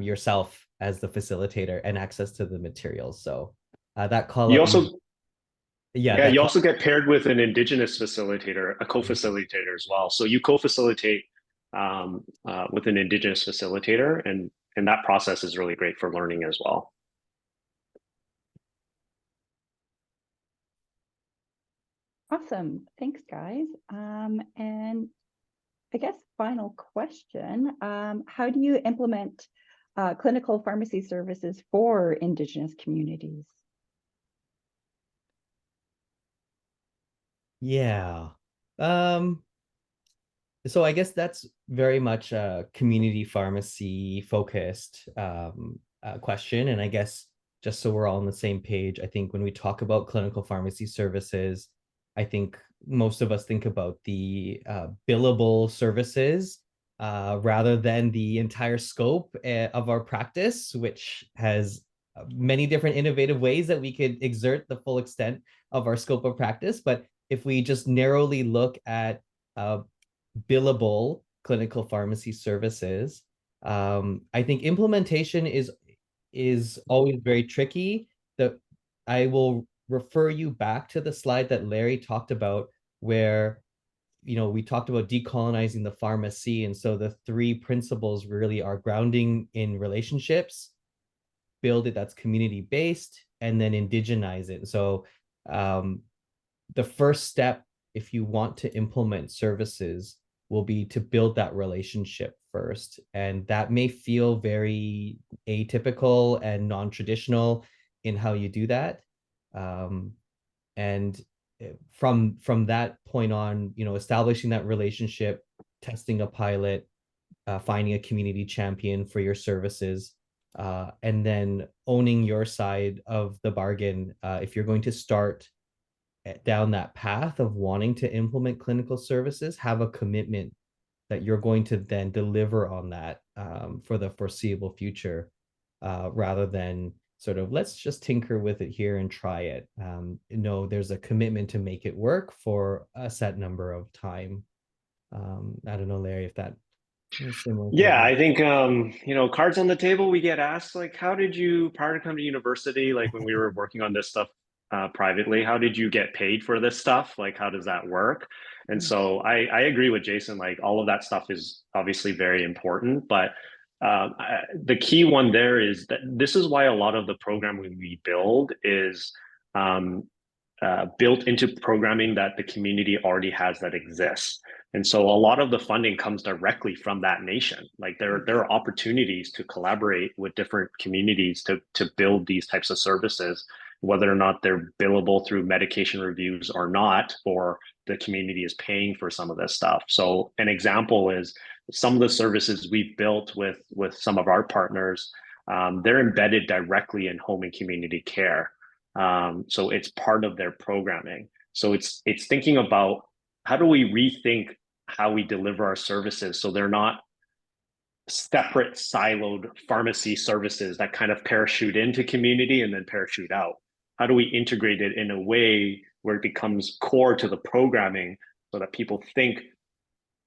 yourself as the facilitator and access to the materials. So that call You out, also you call also get paired with an Indigenous facilitator, a co-facilitator as well. So you co-facilitate with an Indigenous facilitator, and that process is really great for learning as well. Awesome. Thanks, guys. And I guess final question, how do you implement clinical pharmacy services for Indigenous communities? Yeah. So I guess that's very much a community pharmacy focused question. And I guess just so we're all on the same page, I think when we talk about clinical pharmacy services, I think most of us think about the billable services rather than the entire scope of our practice, which has many different innovative ways that we could exert the full extent of our scope of practice. But if we just narrowly look at billable clinical pharmacy services, I think implementation is always very tricky. I will refer you back to the slide that Larry talked about where, we talked about decolonizing the pharmacy. And so the three principles really are grounding in relationships, build it that's community based, and then indigenize it. So the first step, if you want to implement services, will be to build that relationship first. And that may feel very atypical and non-traditional in how you do that. And from that point on, establishing that relationship, testing a pilot, finding a community champion for your services, and then owning your side of the bargain. If you're going to start down that path of wanting to implement clinical services, have a commitment that you're going to then deliver on that for the foreseeable future, rather than sort of let's just tinker with it here and try it. No, there's a commitment to make it work for a set number of time. I don't know, Larry, if that is similar. Yeah, I think cards on the table. We get asked like, how did you prior to come to university? Like when we were working on this stuff privately, how did you get paid for this stuff? Like, how does that work? And so I agree with Jason. Like all of that stuff is obviously very important, but the key one there is that this is why a lot of the programming we build is built into programming that the community already has that exists. And so a lot of the funding comes directly from that nation. Like there are opportunities to collaborate with different communities to build these types of services, whether or not they're billable through medication reviews or not, or the community is paying for some of this stuff. So an example is some of the services we've built with some of our partners, they're embedded directly in home and community care. So it's part of their programming. So it's thinking about how do we rethink how we deliver our services so they're not separate siloed pharmacy services that kind of parachute into community and then parachute out. How do we integrate it in a way where it becomes core to the programming so that people think,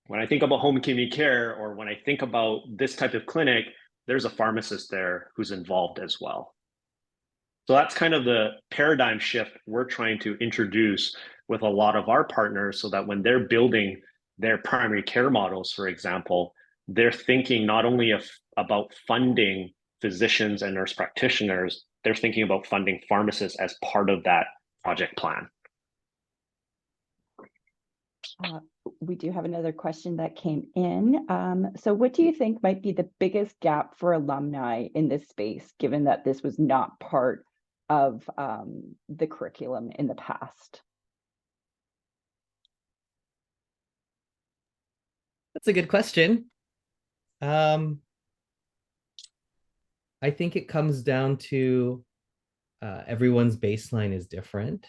when I think about home and community care, or when I think about this type of clinic, there's a pharmacist there who's involved as well. So that's kind of the paradigm shift we're trying to introduce with a lot of our partners so that when they're building their primary care models, for example, they're thinking not only about funding physicians and nurse practitioners, they're thinking about funding pharmacists as part of that project plan. We do have another question that came in. So what do you think might be the biggest gap for alumni in this space, given that this was not part of the curriculum in the past? That's a good question. I think it comes down to everyone's baseline is different.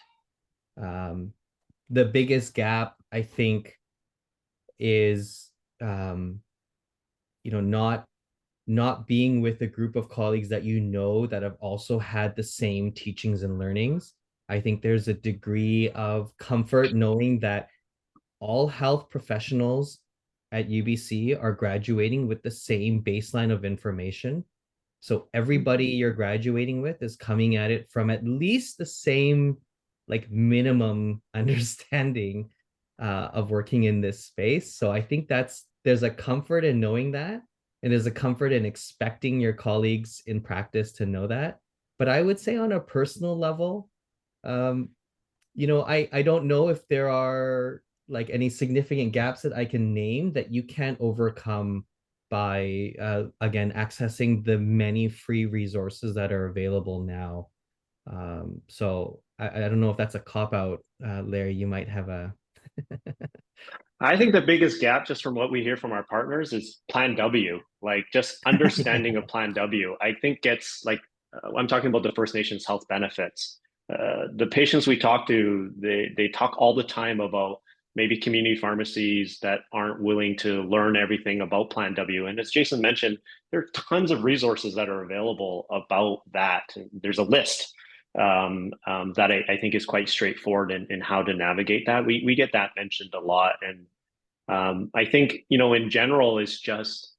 The biggest gap, I think, is not being with a group of colleagues that that have also had the same teachings and learnings. I think there's a degree of comfort knowing that all health professionals at UBC are graduating with the same baseline of information. So everybody you're graduating with is coming at it from at least the same like minimum understanding of working in this space. So I think there's a comfort in knowing that, and there's a comfort in expecting your colleagues in practice to know that. But I would say on a personal level, I don't know if there are like any significant gaps that I can name that you can't overcome by again accessing the many free resources that are available now. So I don't know if that's a cop-out. Larry, you might have a I think the biggest gap, just from what we hear from our partners, is Plan W. Like just understanding of Plan W. I think gets like I'm talking about the First Nations health benefits. The patients we talk to, they talk all the time about maybe community pharmacies that aren't willing to learn everything about Plan W. And as Jason mentioned, there are tons of resources that are available about that. There's a list that I think is quite straightforward in how to navigate that. We get that mentioned a lot. And I think, in general, is just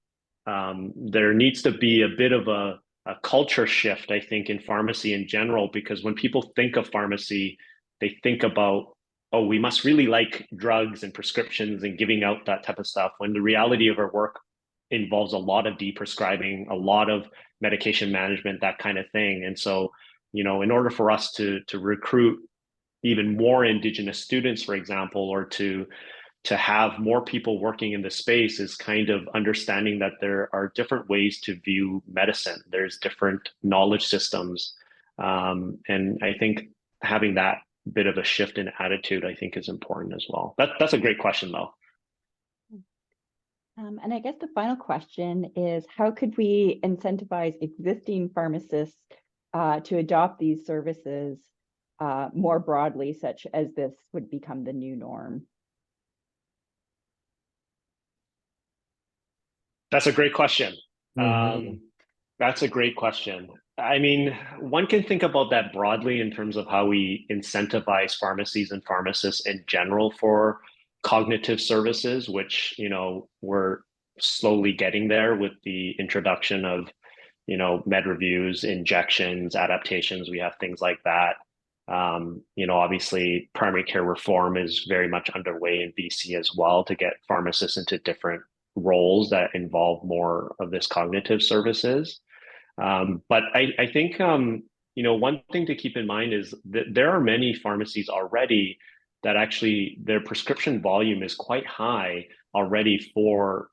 there needs to be a bit of a culture shift, I think, in pharmacy in general, because when people think of pharmacy, they think about oh, we must really like drugs and prescriptions and giving out that type of stuff, when the reality of our work involves a lot of deprescribing, a lot of medication management, that kind of thing. And so, in order for us to recruit even more Indigenous students, for example, or to have more people working in the space, is kind of understanding that there are different ways to view medicine. There's different knowledge systems. And I think having that bit of a shift in attitude, I think, is important as well. That's a great question, though. And I guess the final question is, how could we incentivize existing pharmacists to adopt these services more broadly, such as this would become the new norm? That's a great question. Mhm. That's a great question. I mean, one can think about that broadly in terms of how we incentivize pharmacies and pharmacists in general for cognitive services, which, we're slowly getting there with the introduction of, med reviews, injections, adaptations. We have things like that. Obviously, primary care reform is very much underway in BC as well, to get pharmacists into different roles that involve more of this cognitive services. But I think, one thing to keep in mind is that there are many pharmacies already that actually their prescription volume is quite high already for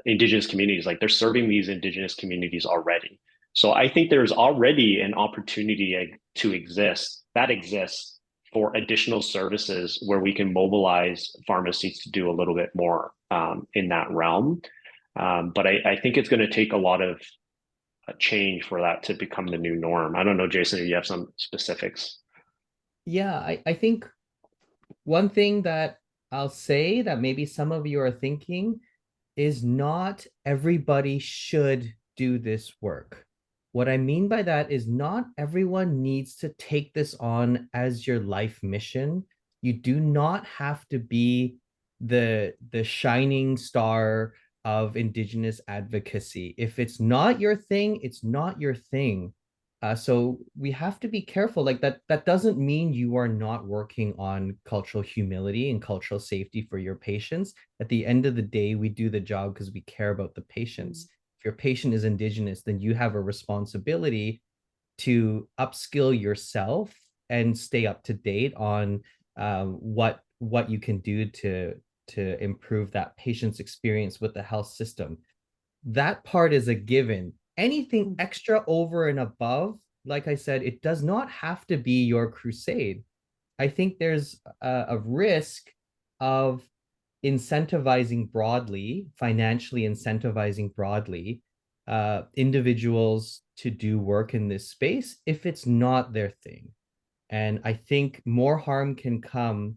Indigenous communities. Like, they're serving these Indigenous communities already. So I think there's already an opportunity that exists for additional services where we can mobilize pharmacies to do a little bit more in that realm. But I think it's going to take a lot of change for that to become the new norm. I don't know, Jason, if you have some specifics. Yeah, I think one thing that I'll say that maybe some of you are thinking is not everybody should do this work. What I mean by that is not everyone needs to take this on as your life mission. You do not have to be the shining star of Indigenous advocacy. If it's not your thing, it's not your thing. So we have to be careful. Like that doesn't mean you are not working on cultural humility and cultural safety for your patients. At the end of the day, we do the job because we care about the patients. If your patient is Indigenous, then you have a responsibility to upskill yourself and stay up to date on what you can do to improve that patient's experience with the health system. That part is a given. Anything extra over and above, like I said, it does not have to be your crusade. I think there's a risk of incentivizing broadly, financially incentivizing broadly, individuals to do work in this space if it's not their thing. And I think more harm can come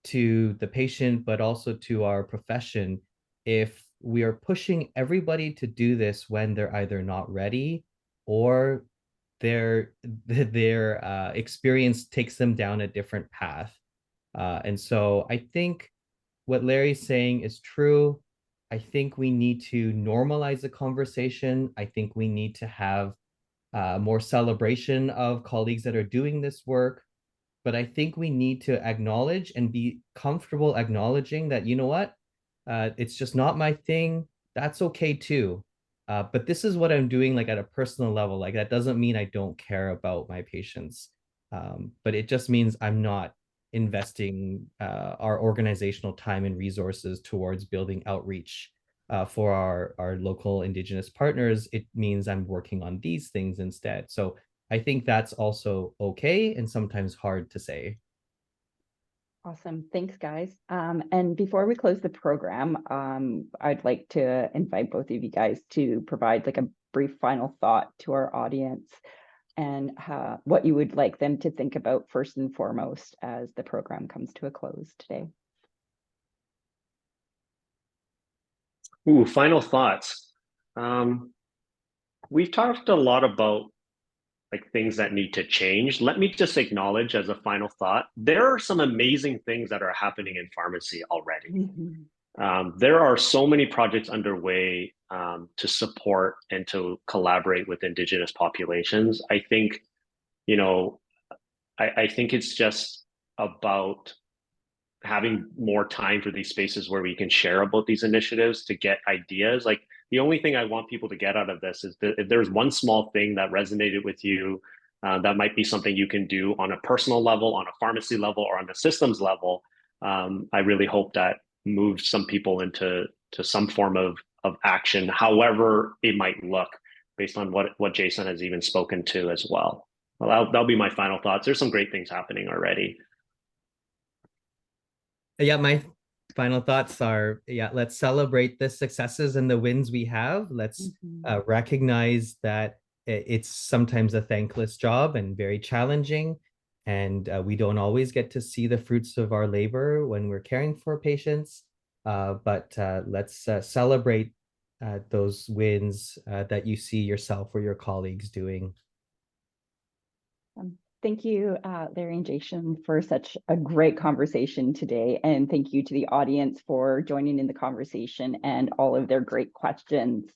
to the patient, but also to our profession if we are pushing everybody to do this when they're either not ready or their experience takes them down a different path. And so I think what Larry's saying is true. I think we need to normalize the conversation. I think we need to have more celebration of colleagues that are doing this work. But I think we need to acknowledge and be comfortable acknowledging that, you know what, it's just not my thing. That's okay too. But this is what I'm doing, like at a personal level. Like that doesn't mean I don't care about my patients, but it just means I'm not investing our organizational time and resources towards building outreach for our local Indigenous partners. It means I'm working on these things instead. So I think that's also okay and sometimes hard to say. Awesome. Thanks, guys. And before we close the program, I'd like to invite both of you guys to provide like a brief final thought to our audience and what you would like them to think about first and foremost as the program comes to a close today. Ooh, final thoughts. We've talked a lot about like things that need to change. Let me just acknowledge as a final thought, there are some amazing things that are happening in pharmacy already. There are so many projects underway to support and to collaborate with Indigenous populations. I think, I think it's just about having more time for these spaces where we can share about these initiatives to get ideas. Like the only thing I want people to get out of this is that if there's one small thing that resonated with you, that might be something you can do on a personal level, on a pharmacy level, or on a systems level. I really hope that moves some people into some form of action, however it might look, based on what Jason has even spoken to as well. Well, that'll be my final thoughts. There's some great things happening already. Yeah, my final thoughts are, yeah, let's celebrate the successes and the wins we have. Let's recognize that it's sometimes a thankless job and very challenging. And we don't always get to see the fruits of our labor when we're caring for patients. But let's celebrate those wins that you see yourself or your colleagues doing. Thank you, Larry and Jason, for such a great conversation today. And thank you to the audience for joining in the conversation and all of their great questions.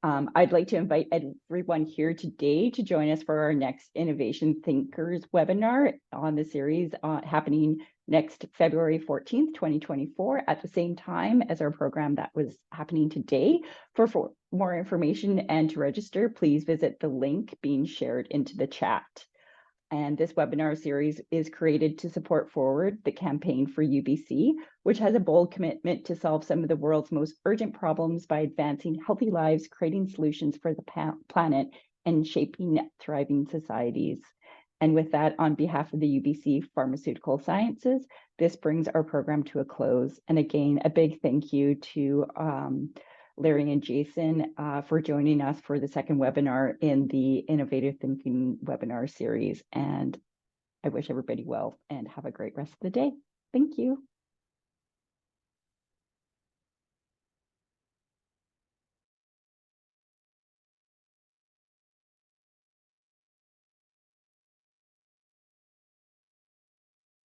I'd like to invite everyone here today to join us for our next Innovation Thinkers webinar on the series happening next February 14th, 2024, at the same time as our program that was happening today. For more information and to register, please visit the link being shared into the chat. And this webinar series is created to support forward the campaign for UBC, which has a bold commitment to solve some of the world's most urgent problems by advancing healthy lives, creating solutions for the planet, and shaping thriving societies. And with that, on behalf of the UBC Pharmaceutical Sciences, this brings our program to a close. And again, a big thank you to Larry and Jason for joining us for the second webinar in the Innovative Thinking webinar series. And I wish everybody well and have a great rest of the day. Thank you.